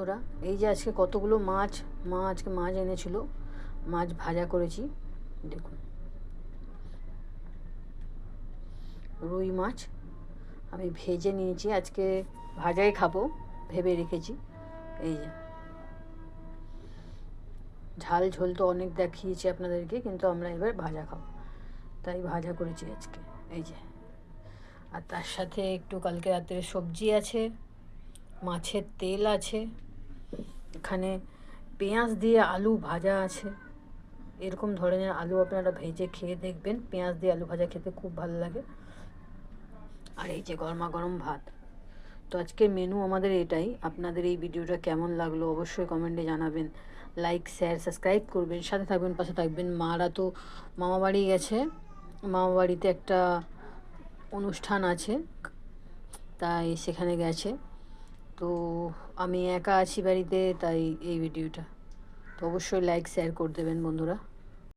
ওরা এই যে আজকে কতগুলো মাছ, আজকে মাছ এনেছিল, মাছ ভাজা করেছি। দেখুন রুই মাছ আমি ভেজে নিয়েছি, আজকে ভাজাই খাবো ভেবে রেখেছি। এই যে ঝাল ঝোল তো অনেক দেখিয়েছি আপনাদেরকে, কিন্তু আমরা এবার ভাজা খাবো, তাই ভাজা করেছি আজকে। এই যে আর তার সাথে একটু কালকে রাতের সবজি আছে, মাছের তেল আছে, এখানে পেঁয়াজ দিয়ে আলু ভাজা আছে। এরকম ধরনের আলু আপনারা ভেজে খেয়ে দেখবেন, পেঁয়াজ দিয়ে আলু ভাজা খেতে খুব ভালো লাগে। আর এই যে গরমা গরম ভাত। তো আজকের মেনু আমাদের এটাই। আপনাদের এই ভিডিওটা কেমন লাগলো অবশ্যই কমেন্টে জানাবেন, লাইক শেয়ার সাবস্ক্রাইব করবেন, সাথে থাকবেন, পাশে থাকবেন। মারা তো মামাবাড়ি গেছে, মামাবাড়িতে একটা অনুষ্ঠান আছে, তাই সেখানে গেছে। তো আমি একা আছি বাড়িতে, তাই এই ভিডিওটা। তো অবশ্যই লাইক শেয়ার করে দেবেন বন্ধুরা।